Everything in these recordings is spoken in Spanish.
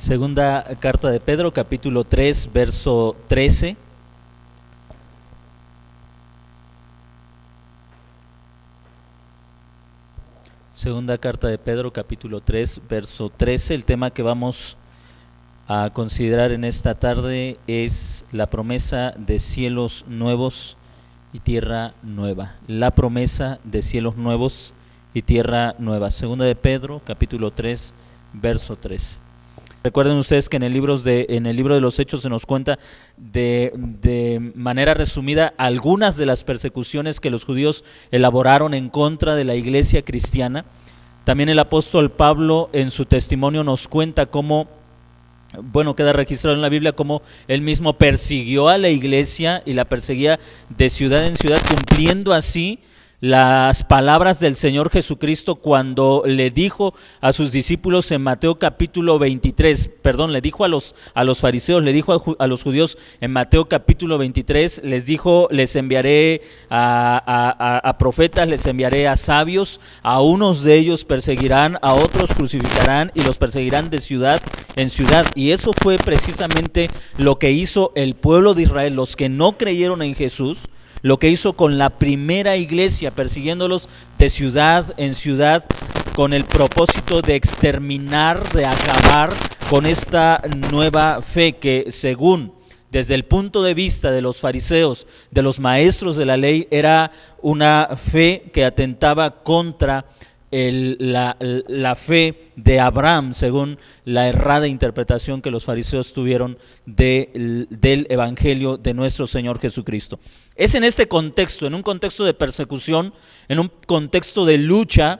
Segunda carta de Pedro, capítulo 3, verso 13. Segunda carta de Pedro, capítulo 3, verso 13. El tema que vamos a considerar en esta tarde es la promesa de cielos nuevos y tierra nueva. La promesa de cielos nuevos y tierra nueva. Segunda de Pedro, capítulo 3, verso 13. Recuerden ustedes que en el libro de los Hechos se nos cuenta de manera resumida algunas de las persecuciones que los judíos elaboraron en contra de la iglesia cristiana. También el apóstol Pablo en su testimonio nos cuenta cómo, queda registrado en la Biblia cómo él mismo persiguió a la iglesia y la perseguía de ciudad en ciudad, cumpliendo así las palabras del Señor Jesucristo cuando le dijo a sus discípulos en Mateo capítulo 23, le dijo a los fariseos, le dijo a los judíos en Mateo capítulo 23, les dijo: les enviaré a profetas, les enviaré a sabios, a unos de ellos perseguirán, a otros crucificarán y los perseguirán de ciudad en ciudad. Y eso fue precisamente lo que hizo el pueblo de Israel, los que no creyeron en Jesús, lo que hizo con la primera iglesia, persiguiéndolos de ciudad en ciudad con el propósito de exterminar, de acabar con esta nueva fe que, según desde el punto de vista de los fariseos, de los maestros de la ley, era una fe que atentaba contra la fe de Abraham, según la errada interpretación que los fariseos tuvieron del evangelio de nuestro Señor Jesucristo. Es en este contexto, en un contexto de persecución, en un contexto de lucha,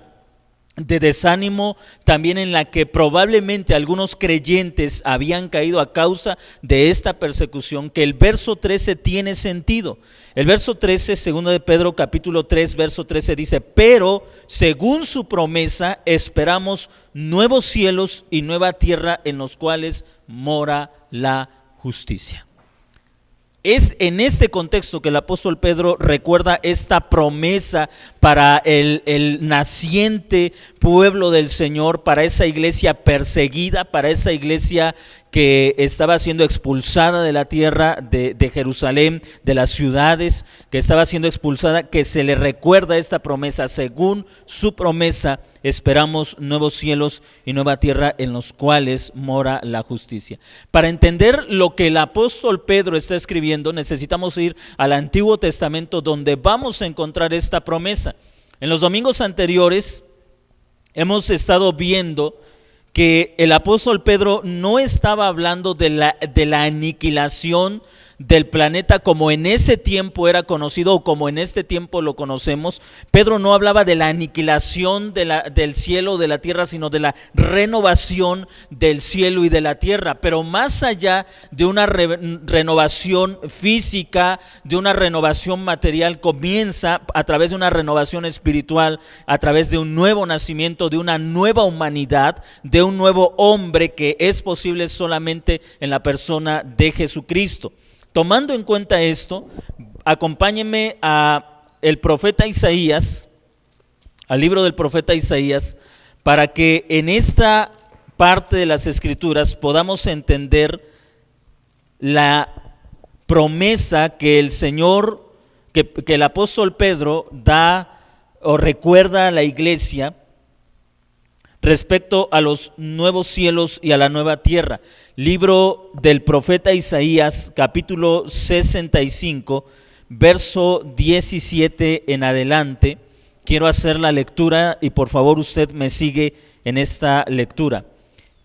de desánimo, también en la que probablemente algunos creyentes habían caído a causa de esta persecución, que el verso 13 tiene sentido. El verso 13, segundo de Pedro capítulo 3, verso 13 dice: pero según su promesa esperamos nuevos cielos y nueva tierra en los cuales mora la justicia. Es en este contexto que el apóstol Pedro recuerda esta promesa para el naciente pueblo del Señor, para esa iglesia perseguida, para esa iglesia que estaba siendo expulsada de la tierra de Jerusalén, de las ciudades, que estaba siendo expulsada, que se le recuerda esta promesa. Según su promesa esperamos nuevos cielos y nueva tierra en los cuales mora la justicia. Para entender lo que el apóstol Pedro está escribiendo, necesitamos ir al Antiguo Testamento, donde vamos a encontrar esta promesa. En los domingos anteriores hemos estado viendo que el apóstol Pedro no estaba hablando de la aniquilación del planeta como en ese tiempo era conocido o como en este tiempo lo conocemos. Pedro no hablaba de la aniquilación del cielo o de la tierra, sino de la renovación del cielo y de la tierra. Pero más allá de una renovación física, de una renovación material, comienza a través de una renovación espiritual, a través de un nuevo nacimiento, de una nueva humanidad, de un nuevo hombre que es posible solamente en la persona de Jesucristo. Tomando en cuenta esto, acompáñenme a el profeta Isaías, al libro del profeta Isaías, para que en esta parte de las Escrituras podamos entender la promesa que el Señor, que el apóstol Pedro da o recuerda a la iglesia respecto a los nuevos cielos y a la nueva tierra. Libro del profeta Isaías, capítulo 65, verso 17 en adelante. Quiero hacer la lectura y por favor usted me sigue en esta lectura.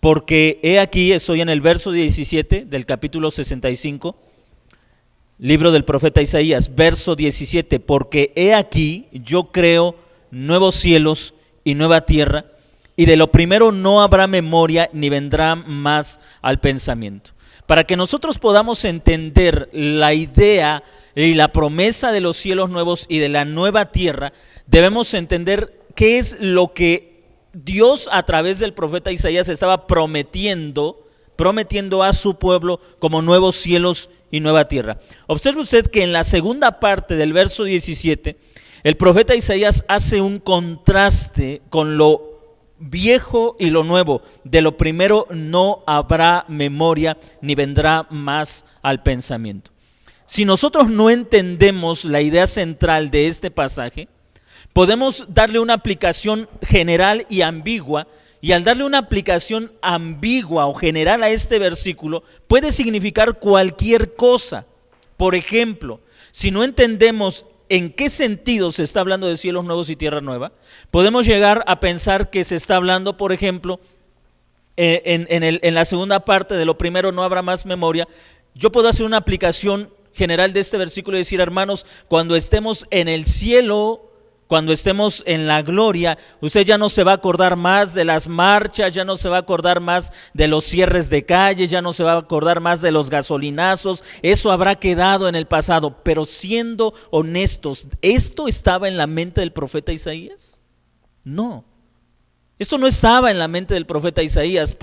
Porque he aquí, estoy en el verso 17 del capítulo 65, libro del profeta Isaías, verso 17. Porque he aquí, yo creo nuevos cielos y nueva tierra, y de lo primero no habrá memoria ni vendrá más al pensamiento. Para que nosotros podamos entender la idea y la promesa de los cielos nuevos y de la nueva tierra, debemos entender qué es lo que Dios a través del profeta Isaías estaba prometiendo a su pueblo como nuevos cielos y nueva tierra. Observe usted que en la segunda parte del verso 17, el profeta Isaías hace un contraste con lo viejo y lo nuevo. De lo primero no habrá memoria, ni vendrá más al pensamiento. Si nosotros no entendemos la idea central de este pasaje, podemos darle una aplicación general y ambigua, y al darle una aplicación ambigua o general a este versículo, puede significar cualquier cosa. Por ejemplo, si no entendemos en qué sentido se está hablando de cielos nuevos y tierra nueva, podemos llegar a pensar que se está hablando, por ejemplo, en la segunda parte de lo primero no habrá más memoria. Yo puedo hacer una aplicación general de este versículo y decir, hermanos, cuando estemos en el cielo, cuando estemos en la gloria, usted ya no se va a acordar más de las marchas, ya no se va a acordar más de los cierres de calles, ya no se va a acordar más de los gasolinazos, eso habrá quedado en el pasado. Pero siendo honestos, ¿esto estaba en la mente del profeta Isaías? No. Esto no estaba en la mente del profeta Isaías.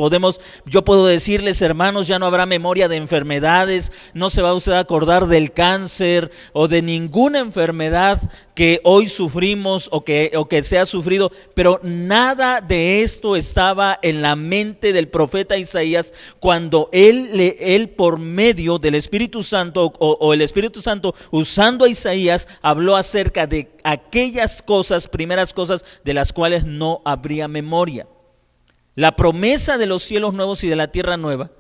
Yo puedo decirles, hermanos, ya no habrá memoria de enfermedades, no se va usted a acordar del cáncer o de ninguna enfermedad que hoy sufrimos o que se ha sufrido, pero nada de esto estaba en la mente del profeta Isaías cuando él por medio del Espíritu Santo o el Espíritu Santo usando a Isaías habló acerca de aquellas cosas, primeras cosas de las cuales no habría memoria. La promesa de los cielos nuevos y de la tierra nueva,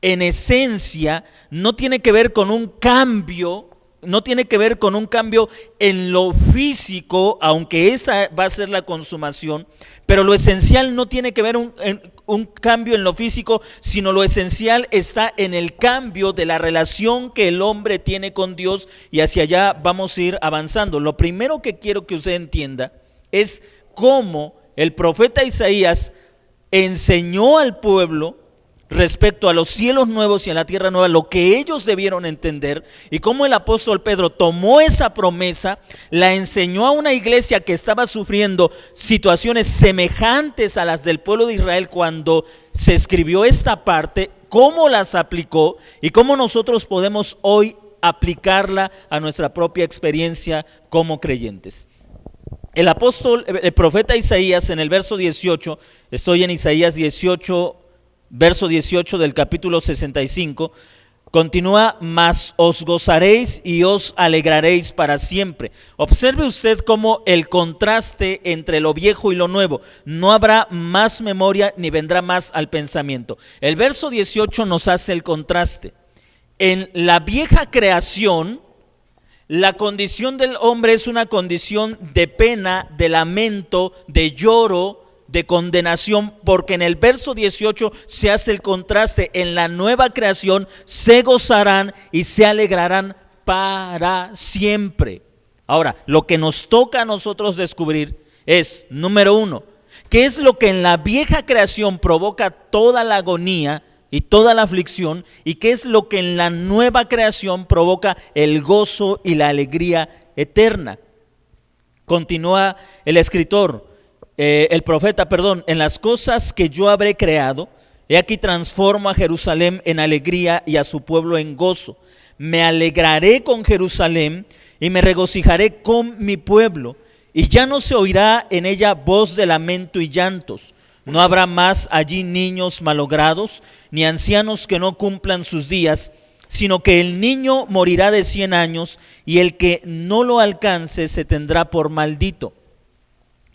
en esencia, no tiene que ver con un cambio, no tiene que ver con un cambio en lo físico, aunque esa va a ser la consumación, pero lo esencial no tiene que ver un cambio en lo físico, sino lo esencial está en el cambio de la relación que el hombre tiene con Dios, y hacia allá vamos a ir avanzando. Lo primero que quiero que usted entienda es cómo el profeta Isaías enseñó al pueblo respecto a los cielos nuevos y a la tierra nueva, lo que ellos debieron entender, y cómo el apóstol Pedro tomó esa promesa, la enseñó a una iglesia que estaba sufriendo situaciones semejantes a las del pueblo de Israel cuando se escribió esta parte, cómo las aplicó y cómo nosotros podemos hoy aplicarla a nuestra propia experiencia como creyentes. El profeta Isaías en el verso 18, estoy en Isaías 18, verso 18 del capítulo 65, continúa, mas os gozaréis y os alegraréis para siempre. Observe usted cómo el contraste entre lo viejo y lo nuevo, no habrá más memoria ni vendrá más al pensamiento. El verso 18 nos hace el contraste. En la vieja creación, la condición del hombre es una condición de pena, de lamento, de lloro, de condenación, porque en el verso 18 se hace el contraste. En la nueva creación se gozarán y se alegrarán para siempre. Ahora, lo que nos toca a nosotros descubrir es, número uno, ¿qué es lo que en la vieja creación provoca toda la agonía y toda la aflicción? ¿Y qué es lo que en la nueva creación provoca el gozo y la alegría eterna? Continúa el escritor, el profeta, en las cosas que yo habré creado, he aquí transformo a Jerusalén en alegría y a su pueblo en gozo. Me alegraré con Jerusalén y me regocijaré con mi pueblo, y ya no se oirá en ella voz de lamento y llantos. No habrá más allí niños malogrados, ni ancianos que no cumplan sus días, sino que el niño morirá de 100 años, y el que no lo alcance se tendrá por maldito.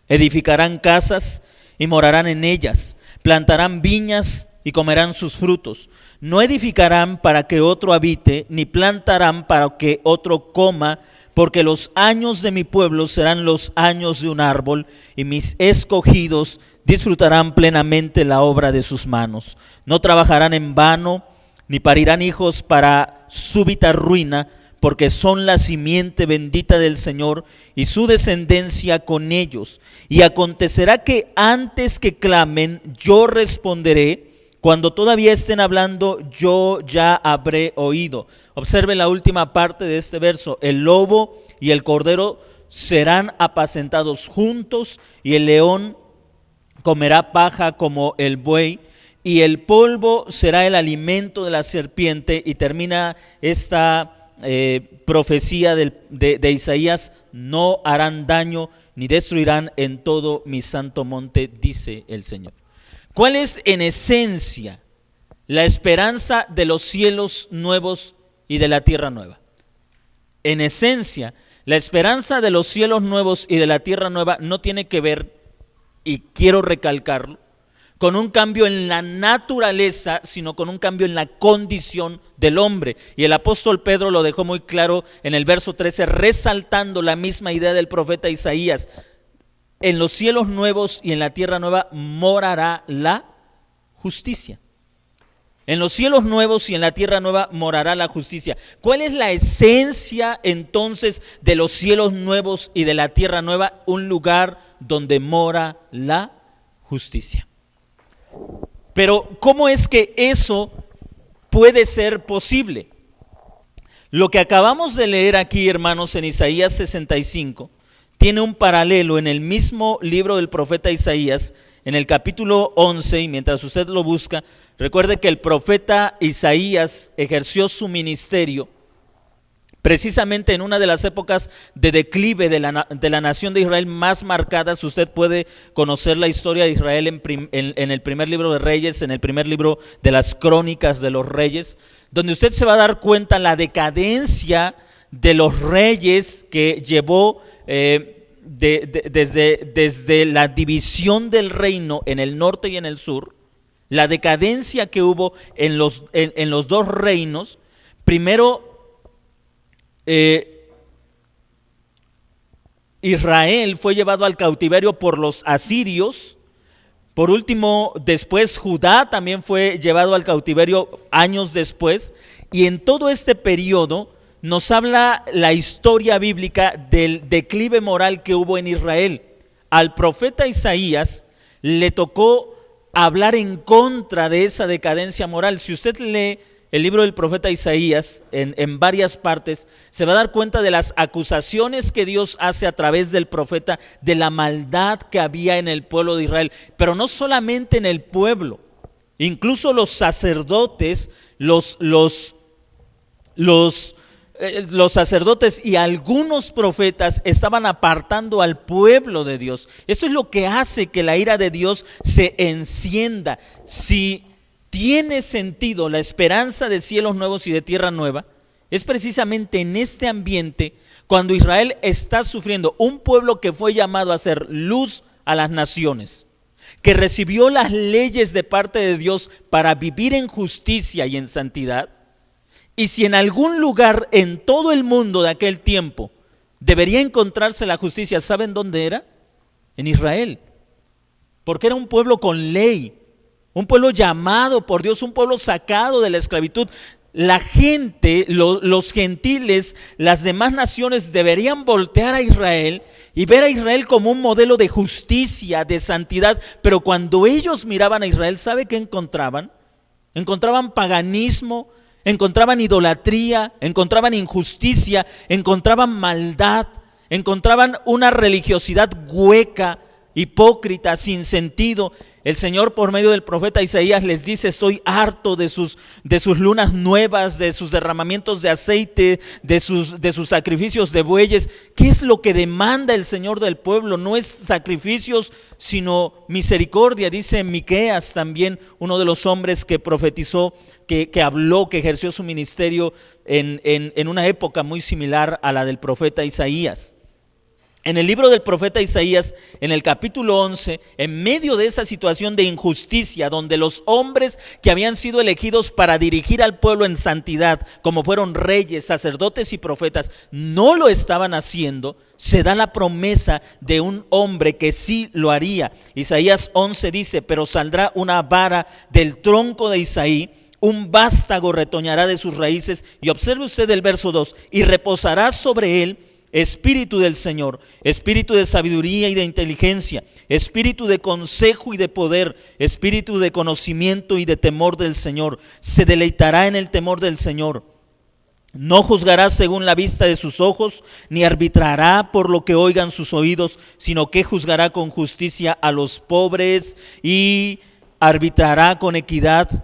Edificarán casas y morarán en ellas, plantarán viñas y comerán sus frutos. No edificarán para que otro habite, ni plantarán para que otro coma, porque los años de mi pueblo serán los años de un árbol, y mis escogidos disfrutarán plenamente la obra de sus manos. No trabajarán en vano, ni parirán hijos para súbita ruina, porque son la simiente bendita del Señor y su descendencia con ellos. Y acontecerá que antes que clamen, yo responderé. Cuando todavía estén hablando, yo ya habré oído. Observe la última parte de este verso. El lobo y el cordero serán apacentados juntos, y el león comerá paja como el buey, y el polvo será el alimento de la serpiente. Y termina esta profecía de Isaías: no harán daño ni destruirán en todo mi santo monte, dice el Señor. ¿Cuál es en esencia la esperanza de los cielos nuevos y de la tierra nueva? En esencia, la esperanza de los cielos nuevos y de la tierra nueva no tiene que ver, y quiero recalcarlo, con un cambio en la naturaleza, sino con un cambio en la condición del hombre. Y el apóstol Pedro lo dejó muy claro en el verso 13, resaltando la misma idea del profeta Isaías. En los cielos nuevos y en la tierra nueva morará la justicia. En los cielos nuevos y en la tierra nueva morará la justicia. ¿Cuál es la esencia entonces de los cielos nuevos y de la tierra nueva? Un lugar donde mora la justicia. Pero ¿cómo es que eso puede ser posible? Lo que acabamos de leer aquí, hermanos, en Isaías 65, tiene un paralelo en el mismo libro del profeta Isaías, en el capítulo 11, y mientras usted lo busca, recuerde que el profeta Isaías ejerció su ministerio precisamente en una de las épocas de declive de la nación de Israel más marcadas. Usted puede conocer la historia de Israel en el primer libro de Reyes, en el primer libro de las Crónicas de los Reyes, donde usted se va a dar cuenta la decadencia de los reyes que llevó desde la división del reino en el norte y en el sur, la decadencia que hubo en los dos reinos. Primero, Israel fue llevado al cautiverio por los asirios. Por último, después Judá también fue llevado al cautiverio años después. Y en todo este periodo nos habla la historia bíblica del declive moral que hubo en Israel. Al profeta Isaías le tocó hablar en contra de esa decadencia moral. Si usted lee el libro del profeta Isaías en varias partes, se va a dar cuenta de las acusaciones que Dios hace a través del profeta de la maldad que había en el pueblo de Israel. Pero no solamente en el pueblo, incluso los sacerdotes, los sacerdotes y algunos profetas estaban apartando al pueblo de Dios. Eso es lo que hace que la ira de Dios se encienda. Si tiene sentido la esperanza de cielos nuevos y de tierra nueva, es precisamente en este ambiente cuando Israel está sufriendo, un pueblo que fue llamado a ser luz a las naciones, que recibió las leyes de parte de Dios para vivir en justicia y en santidad. Y si en algún lugar en todo el mundo de aquel tiempo debería encontrarse la justicia, ¿saben dónde era? En Israel, porque era un pueblo con ley, un pueblo llamado por Dios, un pueblo sacado de la esclavitud. La gente, los gentiles, las demás naciones deberían voltear a Israel y ver a Israel como un modelo de justicia, de santidad. Pero cuando ellos miraban a Israel, ¿sabe qué encontraban? Encontraban paganismo, encontraban idolatría, encontraban injusticia, encontraban maldad, encontraban una religiosidad hueca, hipócrita, sin sentido. El Señor, por medio del profeta Isaías, les dice: estoy harto de sus lunas nuevas, de sus derramamientos de aceite, de sus sacrificios de bueyes. ¿Qué es lo que demanda el Señor del pueblo? No es sacrificios, sino misericordia. Dice Miqueas, también uno de los hombres que profetizó, que habló, que ejerció su ministerio en una época muy similar a la del profeta Isaías. En el libro del profeta Isaías, en el capítulo 11, en medio de esa situación de injusticia, donde los hombres que habían sido elegidos para dirigir al pueblo en santidad, como fueron reyes, sacerdotes y profetas, no lo estaban haciendo, se da la promesa de un hombre que sí lo haría. Isaías 11 dice: pero saldrá una vara del tronco de Isaí, un vástago retoñará de sus raíces. Y observe usted el verso 2: y reposará sobre él Espíritu del Señor, espíritu de sabiduría y de inteligencia, espíritu de consejo y de poder, espíritu de conocimiento y de temor del Señor. Se deleitará en el temor del Señor. No juzgará según la vista de sus ojos, ni arbitrará por lo que oigan sus oídos, sino que juzgará con justicia a los pobres y arbitrará con equidad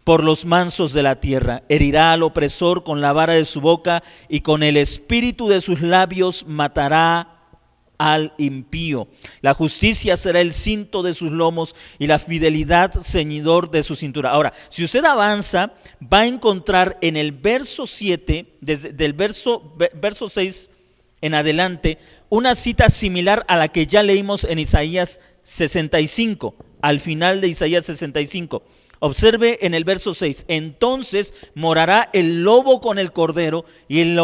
por los mansos de la tierra. Herirá al opresor con la vara de su boca, y con el espíritu de sus labios matará al impío. La justicia será el cinto de sus lomos y la fidelidad ceñidor de su cintura. Ahora, si usted avanza, va a encontrar en el verso 7, desde el verso 6 en adelante, una cita similar a la que ya leímos en Isaías 65, al final de Isaías 65. Observe en el verso 6, entonces morará el lobo con el cordero y el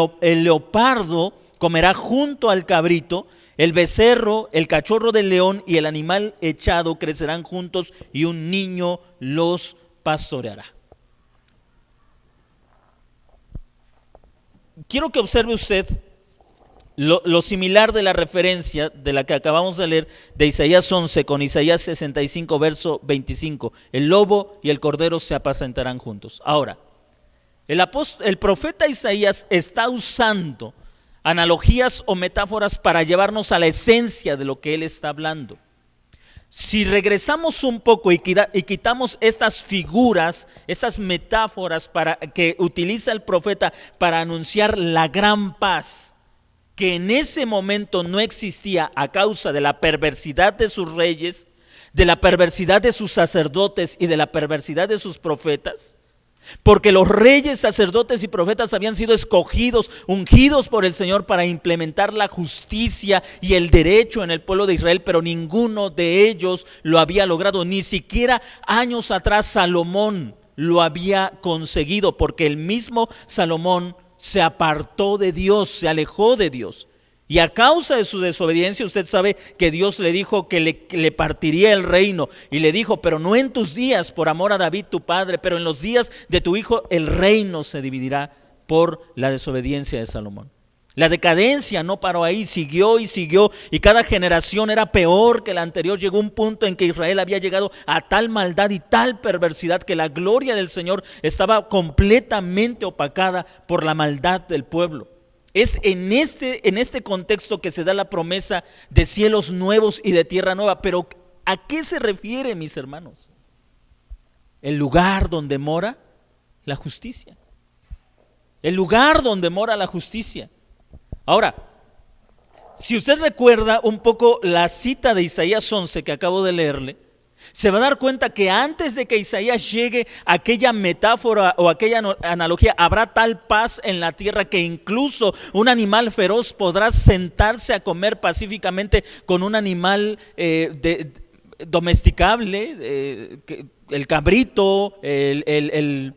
leopardo comerá junto al cabrito, el becerro, el cachorro del león y el animal echado crecerán juntos y un niño los pastoreará. Quiero que observe usted lo similar de la referencia de la que acabamos de leer de Isaías 11 con Isaías 65 verso 25. El lobo y el cordero se apacentarán juntos. Ahora, el profeta Isaías está usando analogías o metáforas para llevarnos a la esencia de lo que él está hablando. Si regresamos un poco y quitamos estas figuras, estas metáforas que utiliza el profeta para anunciar la gran paz, que en ese momento no existía a causa de la perversidad de sus reyes, de la perversidad de sus sacerdotes y de la perversidad de sus profetas, porque los reyes, sacerdotes y profetas habían sido escogidos, ungidos por el Señor para implementar la justicia y el derecho en el pueblo de Israel, pero ninguno de ellos lo había logrado, ni siquiera años atrás Salomón lo había conseguido, porque el mismo Salomón se apartó de Dios, se alejó de Dios. Y a causa de su desobediencia, usted sabe que Dios le dijo que le partiría el reino. Y le dijo, pero no en tus días, por amor a David tu padre, pero en los días de tu hijo el reino se dividirá por la desobediencia de Salomón. La decadencia no paró ahí, siguió y cada generación era peor que la anterior. Llegó un punto en que Israel había llegado a tal maldad y tal perversidad que la gloria del Señor estaba completamente opacada por la maldad del pueblo. Es en este contexto que se da la promesa de cielos nuevos y de tierra nueva. Pero ¿a qué se refiere, mis hermanos? El lugar donde mora la justicia. El lugar donde mora la justicia. Ahora, si usted recuerda un poco la cita de Isaías 11 que acabo de leerle, se va a dar cuenta que antes de que Isaías llegue a aquella metáfora o aquella analogía, habrá tal paz en la tierra que incluso un animal feroz podrá sentarse a comer pacíficamente con un animal domesticable, el cabrito, el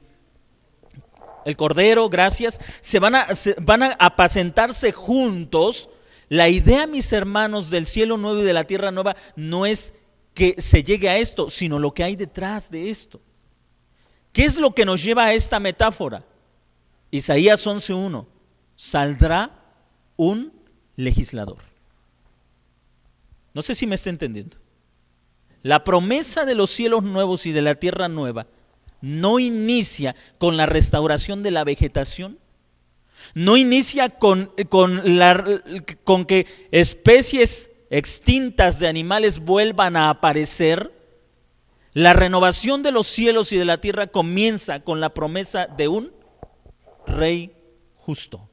cordero, gracias, van a apacentarse juntos. La idea, mis hermanos, del cielo nuevo y de la tierra nueva no es que se llegue a esto, sino lo que hay detrás de esto. ¿Qué es lo que nos lleva a esta metáfora? Isaías 11:1, saldrá un legislador. No sé si me está entendiendo. La promesa de los cielos nuevos y de la tierra nueva no inicia con la restauración de la vegetación, no inicia con que especies extintas de animales vuelvan a aparecer. La renovación de los cielos y de la tierra comienza con la promesa de un rey justo.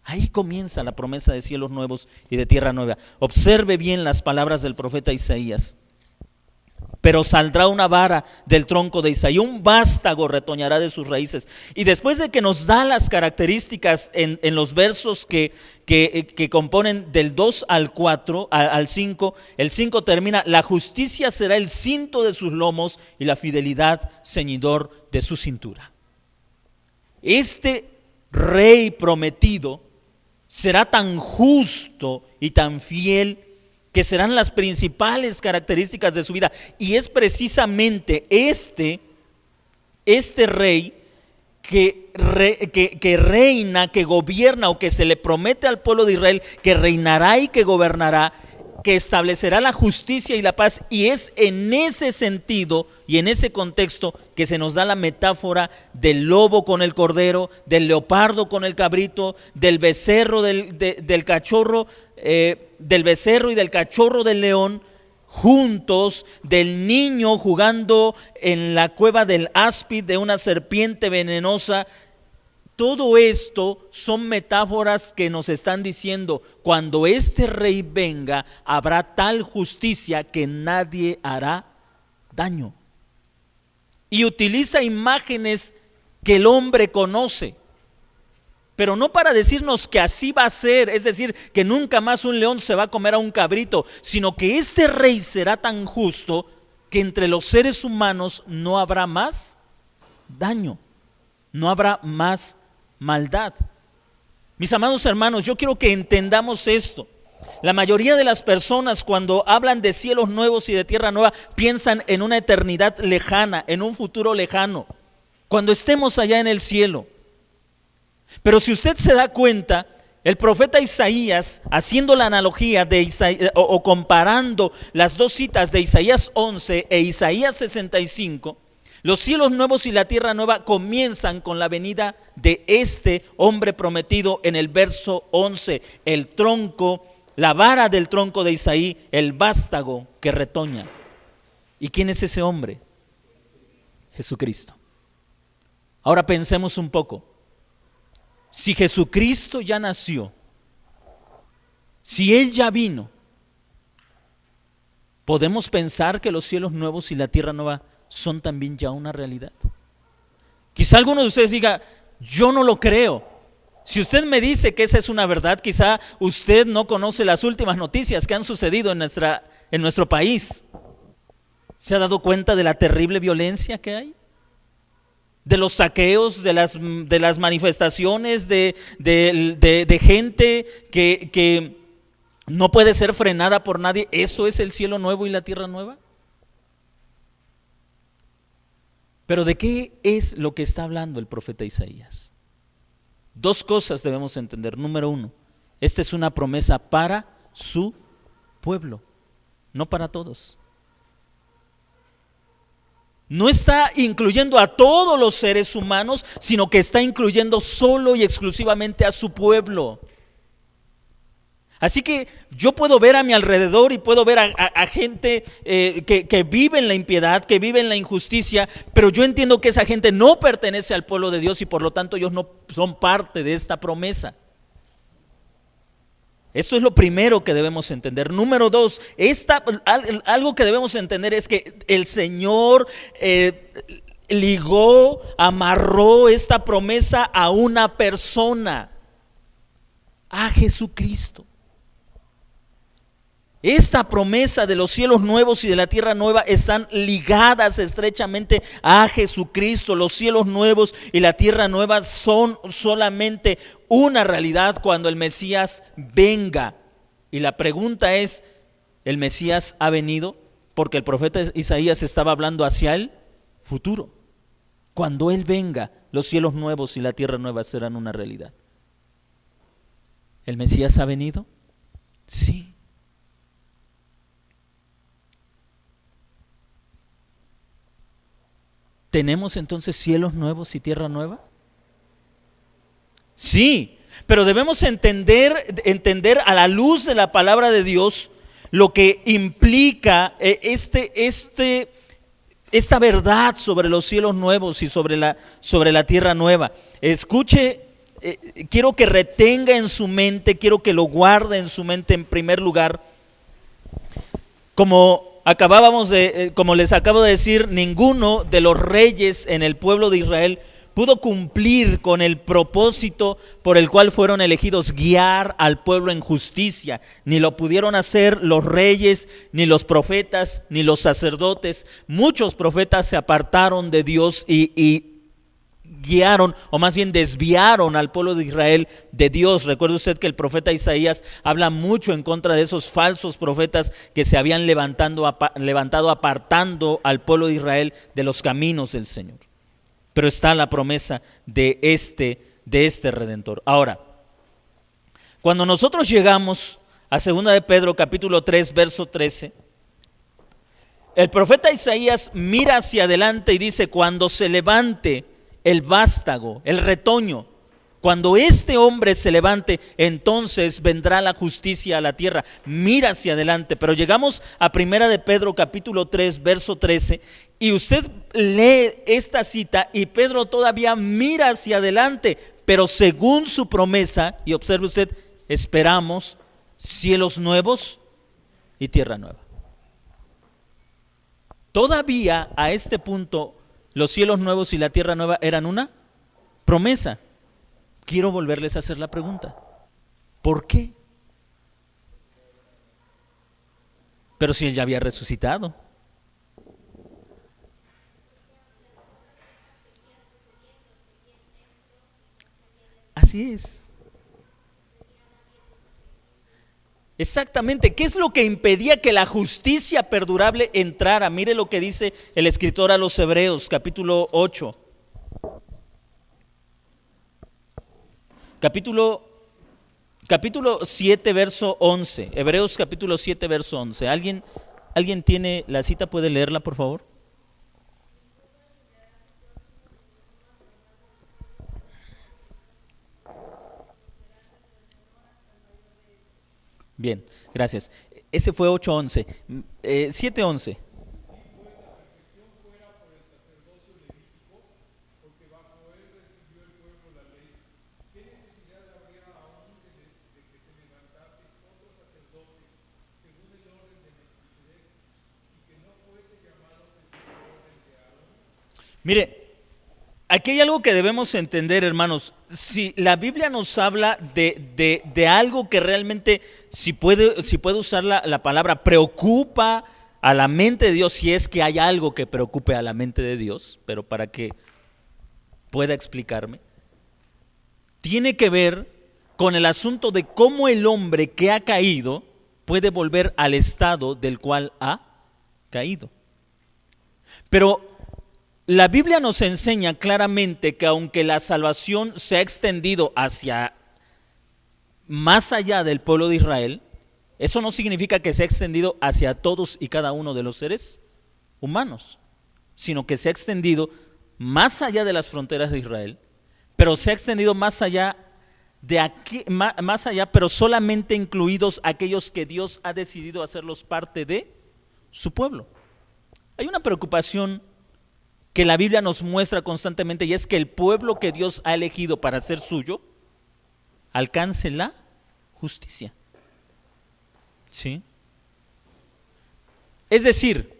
Ahí comienza la promesa de cielos nuevos y de tierra nueva. Observe bien las palabras del profeta Isaías. Pero saldrá una vara del tronco de Isaí, un vástago retoñará de sus raíces. Y después de que nos da las características en los versos que componen del 2 al 4, al 5, el 5 termina, la justicia será el cinto de sus lomos y la fidelidad ceñidor de su cintura. Este rey prometido será tan justo y tan fiel que serán las principales características de su vida. Y es precisamente este rey que reina, que gobierna, o que se le promete al pueblo de Israel que reinará y que gobernará, que establecerá la justicia y la paz. Y es en ese sentido y en ese contexto que se nos da la metáfora del lobo con el cordero, del leopardo con el cabrito, del becerro del cachorro, del becerro y del cachorro del león juntos, del niño jugando en la cueva del áspid, de una serpiente venenosa. Todo esto son metáforas que nos están diciendo, cuando este rey venga, habrá tal justicia que nadie hará daño. Y utiliza imágenes que el hombre conoce, pero no para decirnos que así va a ser, es decir, que nunca más un león se va a comer a un cabrito, sino que este rey será tan justo que entre los seres humanos no habrá más daño, no habrá más maldad. Mis amados hermanos, yo quiero que entendamos esto. La mayoría de las personas, cuando hablan de cielos nuevos y de tierra nueva, piensan en una eternidad lejana, en un futuro lejano, cuando estemos allá en el cielo. Pero si usted se da cuenta, el profeta Isaías, haciendo la analogía de o comparando las dos citas de Isaías 11 e Isaías 65, los cielos nuevos y la tierra nueva comienzan con la venida de este hombre prometido en el verso 11, el tronco, la vara del tronco de Isaí, el vástago que retoña. ¿Y quién es ese hombre? Jesucristo. Ahora pensemos un poco. Si Jesucristo ya nació, si Él ya vino, ¿podemos pensar que los cielos nuevos y la tierra nueva son también ya una realidad? Quizá alguno de ustedes diga, yo no lo creo. Si usted me dice que esa es una verdad, quizá usted no conoce las últimas noticias que han sucedido en nuestro país. ¿Se ha dado cuenta de la terrible violencia que hay? De los saqueos, de las manifestaciones de gente que no puede ser frenada por nadie. ¿Eso es el cielo nuevo y la tierra nueva? Pero ¿de qué es lo que está hablando el profeta Isaías? Dos cosas debemos entender. Número uno, esta es una promesa para su pueblo, no para todos. No está incluyendo a todos los seres humanos, sino que está incluyendo solo y exclusivamente a su pueblo. Así que yo puedo ver a mi alrededor y puedo ver a gente que vive en la impiedad, que vive en la injusticia, pero yo entiendo que esa gente no pertenece al pueblo de Dios y por lo tanto ellos no son parte de esta promesa. Esto es lo primero que debemos entender. Número dos, algo que debemos entender es que el Señor amarró esta promesa a una persona, a Jesucristo. Esta promesa de los cielos nuevos y de la tierra nueva están ligadas estrechamente a Jesucristo. Los cielos nuevos y la tierra nueva son solamente una realidad cuando el Mesías venga. Y la pregunta es, ¿el Mesías ha venido? Porque el profeta Isaías estaba hablando hacia el futuro. Cuando Él venga, los cielos nuevos y la tierra nueva serán una realidad. ¿El Mesías ha venido? Sí. ¿Tenemos entonces cielos nuevos y tierra nueva? Sí, pero debemos entender a la luz de la palabra de Dios lo que implica esta verdad sobre los cielos nuevos y sobre la tierra nueva. Escuche, quiero que retenga en su mente, quiero que lo guarde en su mente en primer lugar. Como les acabo de decir, ninguno de los reyes en el pueblo de Israel pudo cumplir con el propósito por el cual fueron elegidos, guiar al pueblo en justicia. Ni lo pudieron hacer los reyes, ni los profetas, ni los sacerdotes. Muchos profetas se apartaron de Dios y guiaron, o más bien desviaron al pueblo de Israel de Dios. Recuerde usted que el profeta Isaías habla mucho en contra de esos falsos profetas que se habían levantado apartando al pueblo de Israel de los caminos del Señor. Pero está la promesa de este Redentor. Ahora, cuando nosotros llegamos a 2 de Pedro capítulo 3 verso 13, el profeta Isaías mira hacia adelante y dice: cuando se levante el vástago, el retoño, cuando este hombre se levante, entonces vendrá la justicia a la tierra. Mira hacia adelante. Pero llegamos a 1 de Pedro capítulo 3 verso 13 y usted lee esta cita y Pedro todavía mira hacia adelante, pero según su promesa, y observe usted, esperamos cielos nuevos y tierra nueva. Todavía a este punto los cielos nuevos y la tierra nueva eran una promesa. Quiero volverles a hacer la pregunta: ¿por qué? Pero si Él ya había resucitado. Así es. Exactamente. ¿Qué es lo que impedía que la justicia perdurable entrara? Mire lo que dice el escritor a los Hebreos, capítulo 8. Capítulo 7, verso 11. Hebreos capítulo 7, verso 11. ¿Alguien tiene la cita? ¿Puede leerla, por favor? Bien, gracias. Ese fue 8:11. 7:11. Mire, aquí hay algo que debemos entender, hermanos. Si la Biblia nos habla de algo que realmente, si puede usar la palabra, preocupa a la mente de Dios, si es que hay algo que preocupe a la mente de Dios, pero para que pueda explicarme, tiene que ver con el asunto de cómo el hombre que ha caído puede volver al estado del cual ha caído. Pero la Biblia nos enseña claramente que aunque la salvación se ha extendido hacia más allá del pueblo de Israel, eso no significa que se ha extendido hacia todos y cada uno de los seres humanos, sino que se ha extendido más allá de las fronteras de Israel, pero se ha extendido más allá de aquí, más allá, pero solamente incluidos aquellos que Dios ha decidido hacerlos parte de su pueblo. Hay una preocupación que la Biblia nos muestra constantemente, y es que el pueblo que Dios ha elegido para ser suyo alcance la justicia. ¿Sí? Es decir,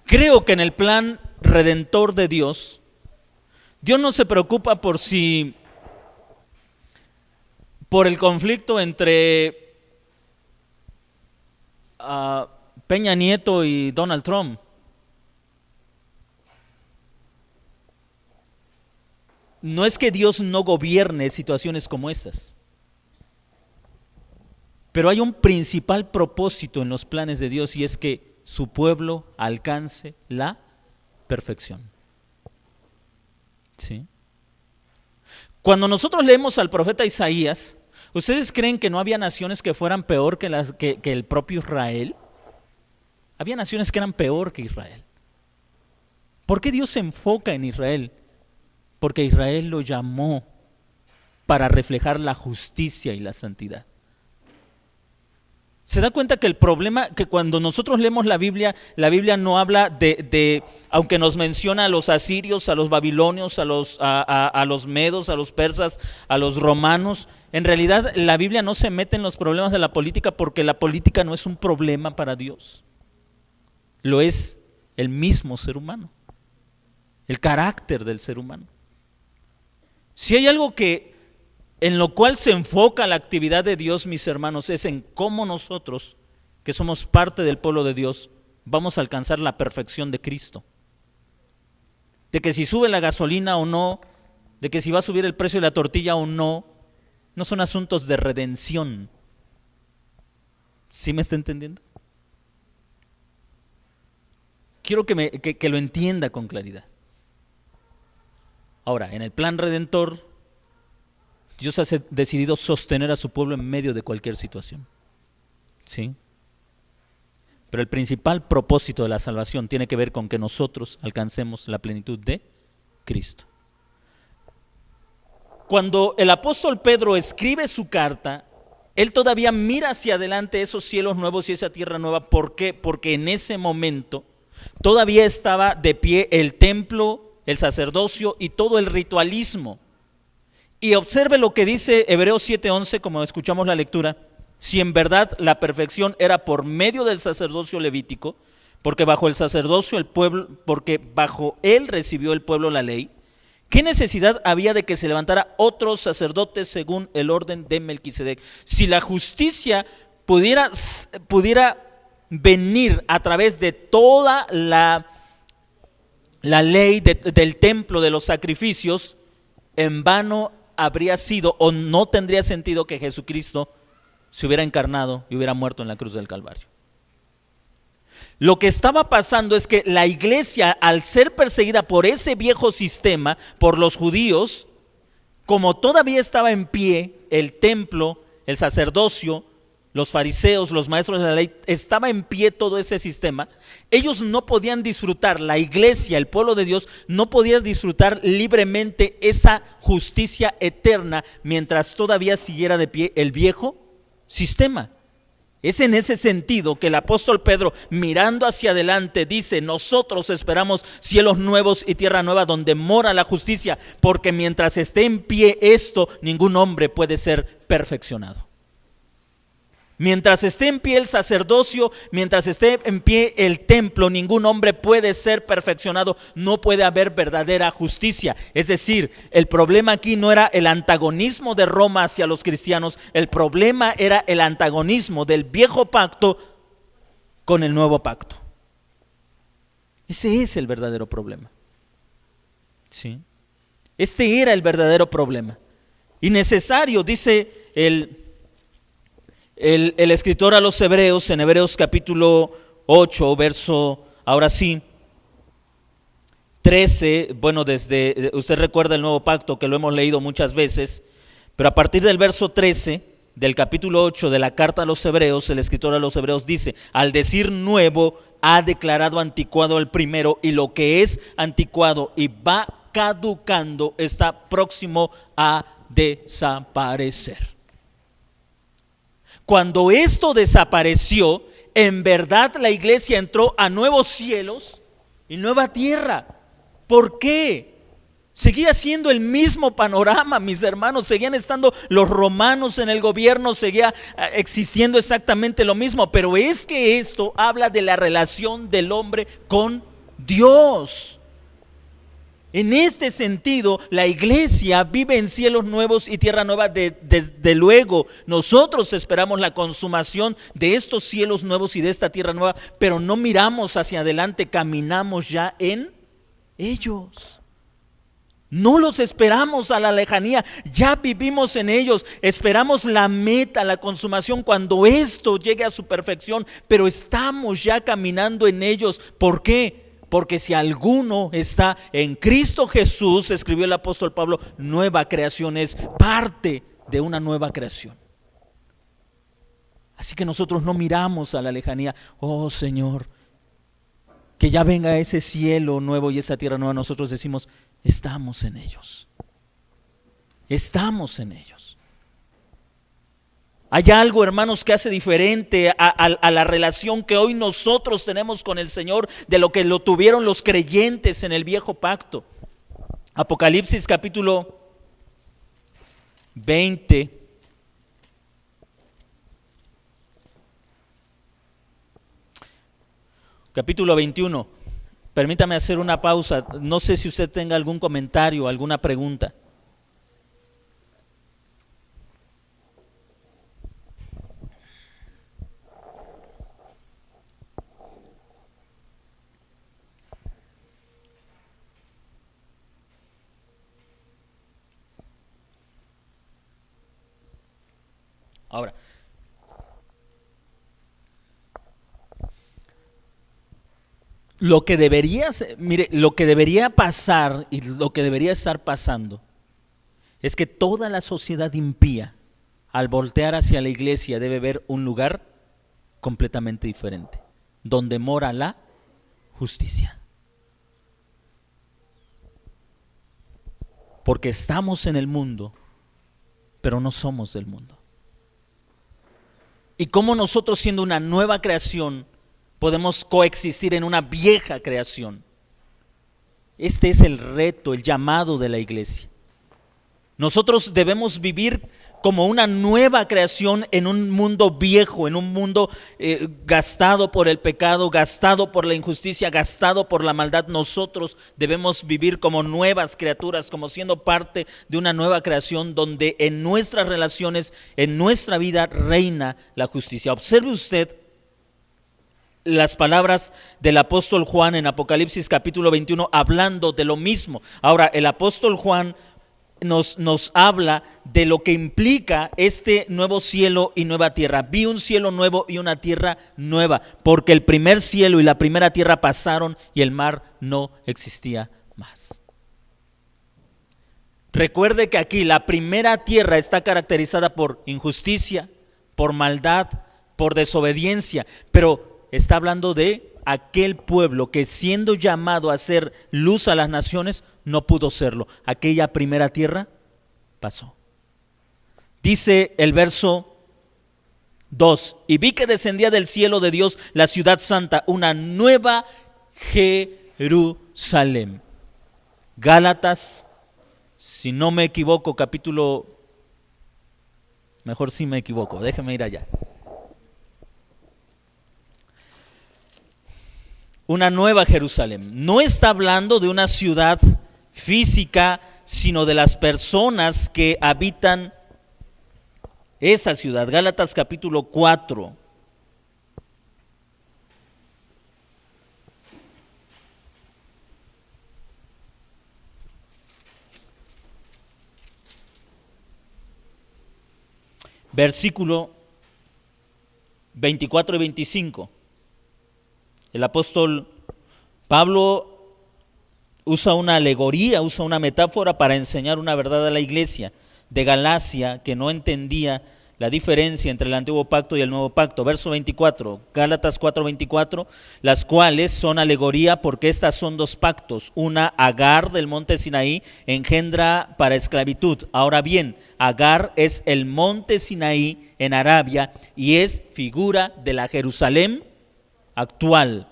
creo que en el plan redentor de Dios, Dios no se preocupa por el conflicto entre Peña Nieto y Donald Trump. No es que Dios no gobierne situaciones como estas, pero hay un principal propósito en los planes de Dios, y es que su pueblo alcance la perfección. ¿Sí? Cuando nosotros leemos al profeta Isaías, ¿ustedes creen que no había naciones que fueran peor que el propio Israel? Había naciones que eran peor que Israel. ¿Por qué Dios se enfoca en Israel? Porque Israel lo llamó para reflejar la justicia y la santidad. ¿Se da cuenta que el problema, que cuando nosotros leemos la Biblia no habla de aunque nos menciona a los asirios, a los babilonios, a los medos, a los persas, a los romanos? En realidad la Biblia no se mete en los problemas de la política, porque la política no es un problema para Dios. Lo es el mismo ser humano, el carácter del ser humano. Si hay algo en lo cual se enfoca la actividad de Dios, mis hermanos, es en cómo nosotros, que somos parte del pueblo de Dios, vamos a alcanzar la perfección de Cristo. De que si sube la gasolina o no, de que si va a subir el precio de la tortilla o no, no son asuntos de redención. ¿Sí me está entendiendo? Quiero que lo entienda con claridad. Ahora, en el plan redentor, Dios ha decidido sostener a su pueblo en medio de cualquier situación. ¿Sí? Pero el principal propósito de la salvación tiene que ver con que nosotros alcancemos la plenitud de Cristo. Cuando el apóstol Pedro escribe su carta, él todavía mira hacia adelante esos cielos nuevos y esa tierra nueva. ¿Por qué? Porque en ese momento todavía estaba de pie el templo el sacerdocio y todo el ritualismo. Y observe lo que dice Hebreos 7:11, como escuchamos la lectura: si en verdad la perfección era por medio del sacerdocio levítico, porque bajo el sacerdocio el pueblo, porque bajo él recibió el pueblo la ley, ¿qué necesidad había de que se levantara otro sacerdote según el orden de Melquisedec? Si la justicia pudiera venir a través de toda la ley del templo, de los sacrificios, en vano habría sido o no tendría sentido que Jesucristo se hubiera encarnado y hubiera muerto en la cruz del Calvario. Lo que estaba pasando es que la iglesia, al ser perseguida por ese viejo sistema, por los judíos, como todavía estaba en pie el templo, el sacerdocio, los fariseos, los maestros de la ley, estaba en pie todo ese sistema, ellos no podían disfrutar, la iglesia, el pueblo de Dios, no podía disfrutar libremente esa justicia eterna mientras todavía siguiera de pie el viejo sistema. Es en ese sentido que el apóstol Pedro, mirando hacia adelante, dice: nosotros esperamos cielos nuevos y tierra nueva donde mora la justicia, porque mientras esté en pie esto, ningún hombre puede ser perfeccionado. Mientras esté en pie el sacerdocio, mientras esté en pie el templo, ningún hombre puede ser perfeccionado, no puede haber verdadera justicia. Es decir, el problema aquí no era el antagonismo de Roma hacia los cristianos, el problema era el antagonismo del viejo pacto con el nuevo pacto. Ese es el verdadero problema. ¿Sí? Este era el verdadero problema. Y necesario, dice el escritor a los Hebreos, en Hebreos capítulo 8, verso, ahora sí, 13, bueno, usted recuerda el nuevo pacto que lo hemos leído muchas veces, pero a partir del verso 13 del capítulo 8 de la carta a los Hebreos, el escritor a los Hebreos dice: al decir nuevo, ha declarado anticuado el primero, y lo que es anticuado y va caducando está próximo a desaparecer. Cuando esto desapareció, en verdad la iglesia entró a nuevos cielos y nueva tierra. ¿Por qué? Seguía siendo el mismo panorama, mis hermanos, seguían estando los romanos en el gobierno, seguía existiendo exactamente lo mismo, pero es que esto habla de la relación del hombre con Dios. En este sentido, la iglesia vive en cielos nuevos y tierra nueva. Desde luego, nosotros esperamos la consumación de estos cielos nuevos y de esta tierra nueva, pero no miramos hacia adelante, caminamos ya en ellos. No los esperamos a la lejanía, ya vivimos en ellos, esperamos la meta, la consumación cuando esto llegue a su perfección, pero estamos ya caminando en ellos. ¿Por qué? Porque si alguno está en Cristo Jesús, escribió el apóstol Pablo, nueva creación, es parte de una nueva creación. Así que nosotros no miramos a la lejanía: oh Señor, que ya venga ese cielo nuevo y esa tierra nueva. Nosotros decimos: estamos en ellos. Estamos en ellos. Hay algo, hermanos, que hace diferente a la relación que hoy nosotros tenemos con el Señor de lo que lo tuvieron los creyentes en el viejo pacto. Apocalipsis capítulo 20. Capítulo 21. Permítame hacer una pausa. No sé si usted tenga algún comentario, alguna pregunta. Ahora, lo que debería pasar y lo que debería estar pasando es que toda la sociedad impía, al voltear hacia la iglesia, debe ver un lugar completamente diferente, donde mora la justicia. Porque estamos en el mundo, pero no somos del mundo. Y cómo nosotros, siendo una nueva creación, podemos coexistir en una vieja creación. Este es el reto, el llamado de la iglesia. Nosotros debemos vivir como una nueva creación en un mundo viejo, en un mundo gastado por el pecado, gastado por la injusticia, gastado por la maldad. Nosotros debemos vivir como nuevas criaturas, como siendo parte de una nueva creación donde en nuestras relaciones, en nuestra vida reina la justicia. Observe usted las palabras del apóstol Juan en Apocalipsis capítulo 21 hablando de lo mismo. Ahora, el apóstol Juan nos habla de lo que implica este nuevo cielo y nueva tierra. Vi un cielo nuevo y una tierra nueva, porque el primer cielo y la primera tierra pasaron y el mar no existía más. Recuerde que aquí la primera tierra está caracterizada por injusticia, por maldad, por desobediencia, pero está hablando de aquel pueblo que, siendo llamado a ser luz a las naciones, no pudo serlo. Aquella primera tierra pasó. Dice el verso 2: y vi que descendía del cielo de Dios la ciudad santa, una nueva Jerusalén. Gálatas, si no me equivoco, capítulo, mejor si me equivoco, déjeme ir allá. Una nueva Jerusalén. No está hablando de una ciudad física, sino de las personas que habitan esa ciudad. Gálatas capítulo 4. Versículo 24 y 25. El apóstol Pablo usa una alegoría, usa una metáfora para enseñar una verdad a la iglesia de Galacia que no entendía la diferencia entre el antiguo pacto y el nuevo pacto. Verso 24, Gálatas 4:24, las cuales son alegoría porque estas son dos pactos. Una, Agar del monte Sinaí engendra para esclavitud. Ahora bien, Agar es el monte Sinaí en Arabia y es figura de la Jerusalén actual,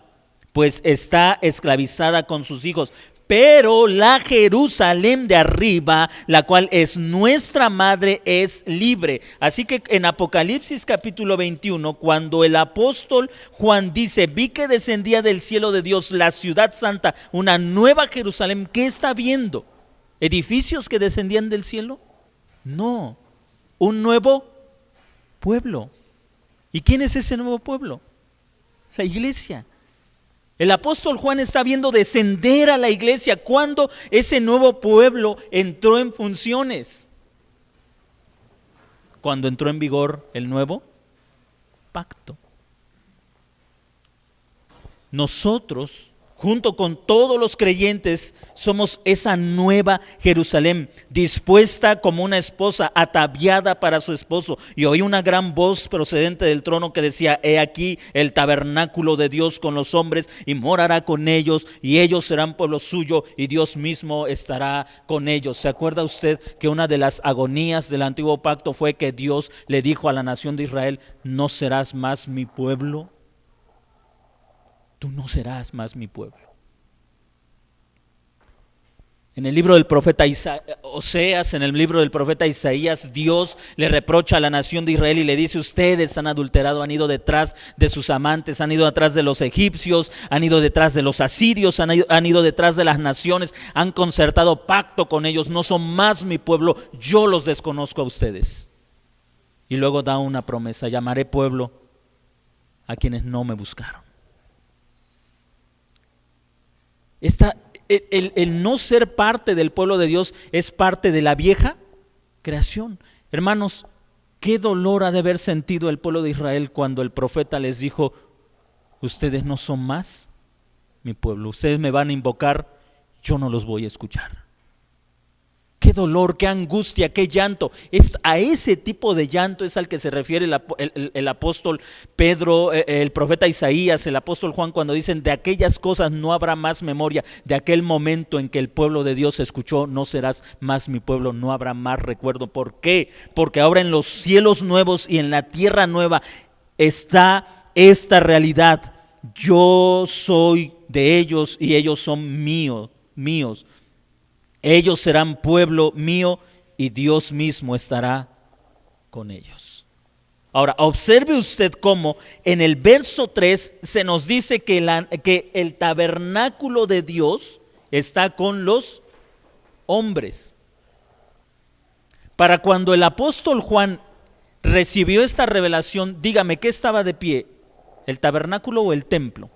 pues está esclavizada con sus hijos. Pero la Jerusalén de arriba, la cual es nuestra madre, es libre. Así que en Apocalipsis capítulo 21, cuando el apóstol Juan dice: vi que descendía del cielo de Dios la ciudad santa, una nueva Jerusalén, ¿qué está viendo? ¿Edificios que descendían del cielo? No, un nuevo pueblo. ¿Y quién es ese nuevo pueblo? La iglesia. El apóstol Juan está viendo descender a la iglesia cuando ese nuevo pueblo entró en funciones. Cuando entró en vigor el nuevo pacto. Nosotros, junto con todos los creyentes, somos esa nueva Jerusalén, dispuesta como una esposa, ataviada para su esposo. Y oí una gran voz procedente del trono que decía: he aquí el tabernáculo de Dios con los hombres, y morará con ellos, y ellos serán pueblo suyo, y Dios mismo estará con ellos. ¿Se acuerda usted que una de las agonías del antiguo pacto fue que Dios le dijo a la nación de Israel: no serás más mi pueblo? Tú no serás más mi pueblo. En el libro del profeta Oseas, en el libro del profeta Isaías, Dios le reprocha a la nación de Israel y le dice: ustedes han adulterado, han ido detrás de sus amantes, han ido detrás de los egipcios, han ido detrás de los asirios, han ido detrás de las naciones, han concertado pacto con ellos, no son más mi pueblo, yo los desconozco a ustedes. Y luego da una promesa: llamaré pueblo a quienes no me buscaron. El no ser parte del pueblo de Dios es parte de la vieja creación. Hermanos, qué dolor ha de haber sentido el pueblo de Israel cuando el profeta les dijo: ustedes no son más mi pueblo, ustedes me van a invocar, yo no los voy a escuchar. Qué dolor, qué angustia, qué llanto. A ese tipo de llanto es al que se refiere el apóstol Pedro, el profeta Isaías, el apóstol Juan, cuando dicen: de aquellas cosas no habrá más memoria, de aquel momento en que el pueblo de Dios escuchó: no serás más mi pueblo, no habrá más recuerdo. ¿Por qué? Porque ahora en los cielos nuevos y en la tierra nueva está esta realidad: yo soy de ellos y ellos son míos. míos. Ellos serán pueblo mío y Dios mismo estará con ellos. Ahora, observe usted cómo en el verso 3 se nos dice que el tabernáculo de Dios está con los hombres. Para cuando el apóstol Juan recibió esta revelación, dígame, ¿qué estaba de pie? ¿El tabernáculo o el templo?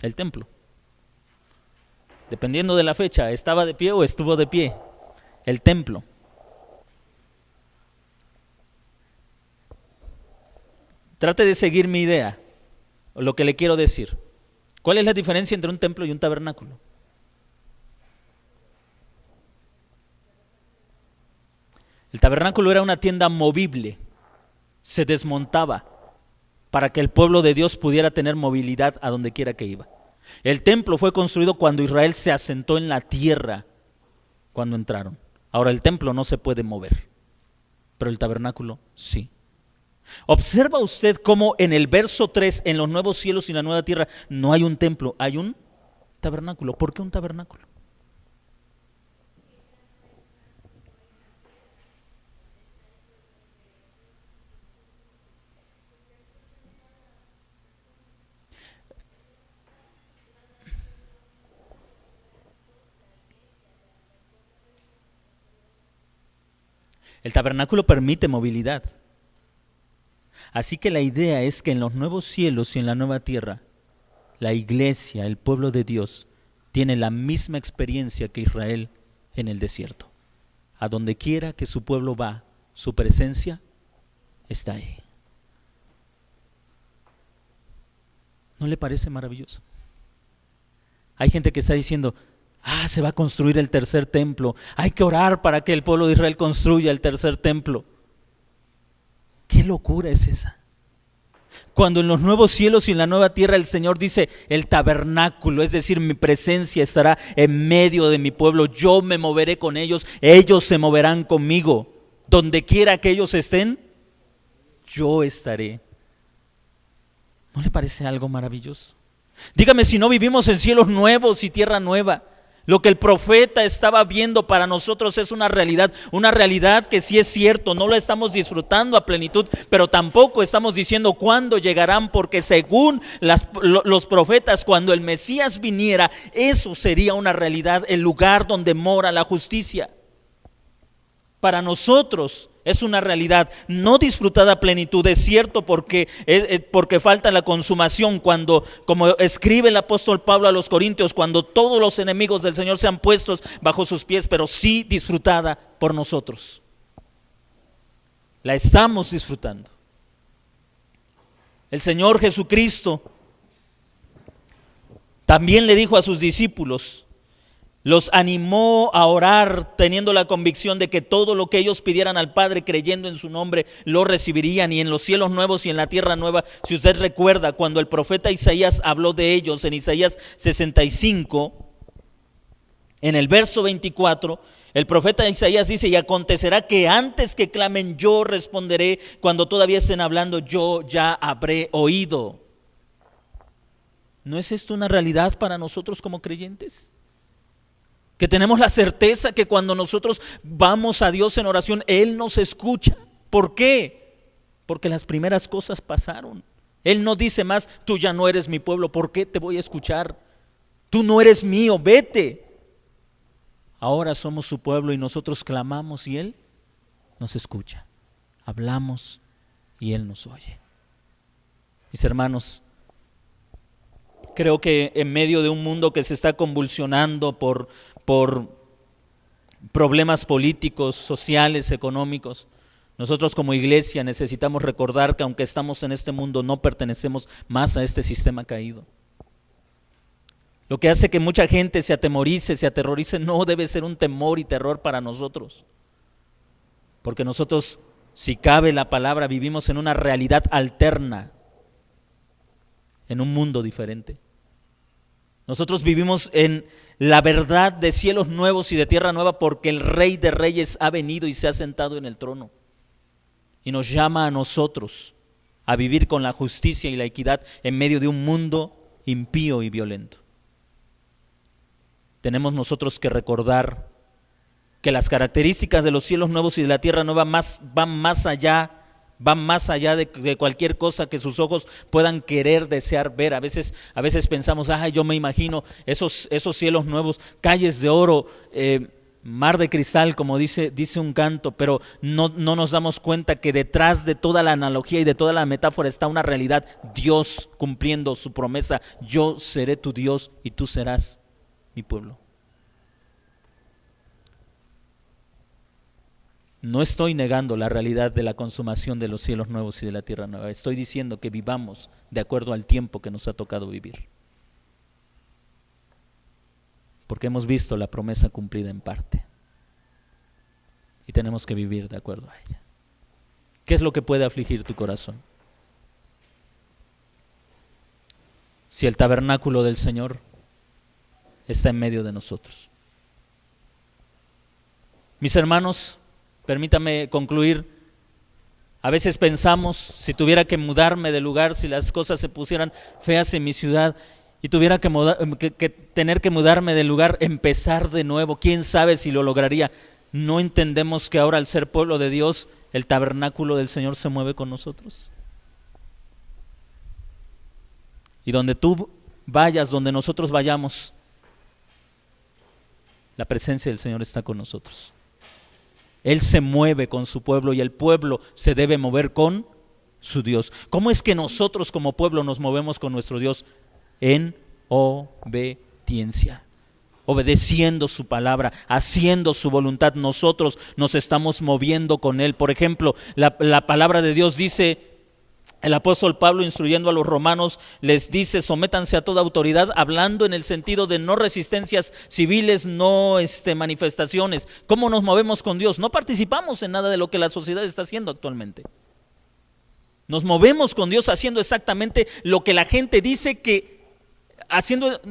El templo. Dependiendo de la fecha, ¿estaba de pie o estuvo de pie? El templo. Trate de seguir mi idea, o lo que le quiero decir. ¿Cuál es la diferencia entre un templo y un tabernáculo? El tabernáculo era una tienda movible, se desmontaba para que el pueblo de Dios pudiera tener movilidad a donde quiera que iba. El templo fue construido cuando Israel se asentó en la tierra, cuando entraron. Ahora el templo no se puede mover, pero el tabernáculo sí. Observa usted cómo en el verso 3, en los nuevos cielos y la nueva tierra, no hay un templo, hay un tabernáculo. ¿Por qué un tabernáculo? El tabernáculo permite movilidad. Así que la idea es que en los nuevos cielos y en la nueva tierra, la iglesia, el pueblo de Dios, tiene la misma experiencia que Israel en el desierto. A donde quiera que su pueblo va, su presencia está ahí. ¿No le parece maravilloso? Hay gente que está diciendo, se va a construir el tercer templo, hay que orar para que el pueblo de Israel construya el tercer templo. ¿Qué locura es esa? Cuando en los nuevos cielos y en la nueva tierra el Señor dice el tabernáculo, es decir, mi presencia estará en medio de mi pueblo, yo me moveré con ellos, ellos se moverán conmigo, donde quiera que ellos estén, yo estaré. ¿No le parece algo maravilloso? Dígame si no vivimos en cielos nuevos y tierra nueva. Lo que el profeta estaba viendo para nosotros es una realidad que sí es cierto, no la estamos disfrutando a plenitud, pero tampoco estamos diciendo cuándo llegarán, porque según los profetas, cuando el Mesías viniera, eso sería una realidad, el lugar donde mora la justicia. Para nosotros es una realidad no disfrutada a plenitud, es cierto, porque falta la consumación, cuando, como escribe el apóstol Pablo a los Corintios, cuando todos los enemigos del Señor sean puestos bajo sus pies, pero sí disfrutada por nosotros. La estamos disfrutando. El Señor Jesucristo también le dijo a sus discípulos, los animó a orar teniendo la convicción de que todo lo que ellos pidieran al Padre creyendo en su nombre lo recibirían, y en los cielos nuevos y en la tierra nueva. Si usted recuerda, cuando el profeta Isaías habló de ellos en Isaías 65, en el verso 24, el profeta Isaías dice, y acontecerá que antes que clamen yo responderé, cuando todavía estén hablando yo ya habré oído. ¿No es esto una realidad para nosotros como creyentes? Que tenemos la certeza que cuando nosotros vamos a Dios en oración, Él nos escucha. ¿Por qué? Porque las primeras cosas pasaron. Él no dice más, tú ya no eres mi pueblo, ¿por qué te voy a escuchar? Tú no eres mío, vete. Ahora somos su pueblo y nosotros clamamos y Él nos escucha. Hablamos y Él nos oye. Mis hermanos, creo que en medio de un mundo que se está convulsionando por problemas políticos, sociales, económicos, nosotros como iglesia necesitamos recordar que aunque estamos en este mundo, no pertenecemos más a este sistema caído. Lo que hace que mucha gente se atemorice, se aterrorice, no debe ser un temor y terror para nosotros. Porque nosotros, si cabe la palabra, vivimos en una realidad alterna, en un mundo diferente. Nosotros vivimos en la verdad de cielos nuevos y de tierra nueva, porque el Rey de Reyes ha venido y se ha sentado en el trono. Y nos llama a nosotros a vivir con la justicia y la equidad en medio de un mundo impío y violento. Tenemos nosotros que recordar que las características de los cielos nuevos y de la tierra nueva van más allá de cualquier cosa que sus ojos puedan querer, desear ver. A veces pensamos, yo me imagino esos cielos nuevos, calles de oro, mar de cristal, como dice un canto, pero no nos damos cuenta que detrás de toda la analogía y de toda la metáfora está una realidad: Dios cumpliendo su promesa: yo seré tu Dios y tú serás mi pueblo. No estoy negando la realidad de la consumación de los cielos nuevos y de la tierra nueva. Estoy diciendo que vivamos de acuerdo al tiempo que nos ha tocado vivir, porque hemos visto la promesa cumplida en parte y tenemos que vivir de acuerdo a ella. ¿Qué es lo que puede afligir tu corazón? Si el tabernáculo del Señor está en medio de nosotros. Mis hermanos, permítame concluir. A veces pensamos, si tuviera que mudarme de lugar, si las cosas se pusieran feas en mi ciudad y tuviera que tener que mudarme de lugar, empezar de nuevo, quién sabe si lo lograría. No entendemos que ahora, al ser pueblo de Dios, el tabernáculo del Señor se mueve con nosotros. Y donde tú vayas, donde nosotros vayamos, la presencia del Señor está con nosotros. Él se mueve con su pueblo y el pueblo se debe mover con su Dios. ¿Cómo es que nosotros como pueblo nos movemos con nuestro Dios? En obediencia, obedeciendo su palabra, haciendo su voluntad. Nosotros nos estamos moviendo con Él. Por ejemplo, la palabra de Dios dice, el apóstol Pablo, instruyendo a los romanos, les dice: sométanse a toda autoridad, hablando en el sentido de no resistencias civiles, no manifestaciones. ¿Cómo nos movemos con Dios? No participamos en nada de lo que la sociedad está haciendo actualmente. Nos movemos con Dios haciendo exactamente lo que la gente dice, haciendo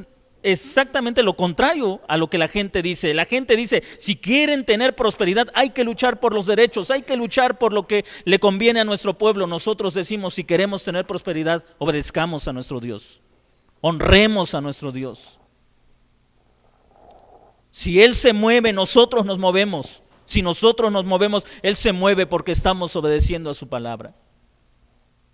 exactamente lo contrario a lo que la gente dice. La gente dice: si quieren tener prosperidad, hay que luchar por los derechos, hay que luchar por lo que le conviene a nuestro pueblo. Nosotros decimos: si queremos tener prosperidad, obedezcamos a nuestro Dios, honremos a nuestro Dios. Si Él se mueve, nosotros nos movemos. Si nosotros nos movemos, Él se mueve porque estamos obedeciendo a su palabra.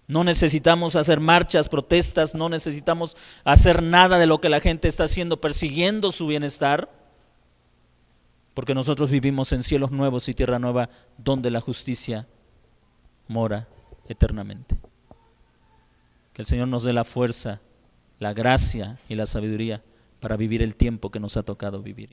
No necesitamos hacer marchas, protestas, no necesitamos hacer nada de lo que la gente está haciendo, persiguiendo su bienestar, porque nosotros vivimos en cielos nuevos y tierra nueva, donde la justicia mora eternamente. Que el Señor nos dé la fuerza, la gracia y la sabiduría para vivir el tiempo que nos ha tocado vivir.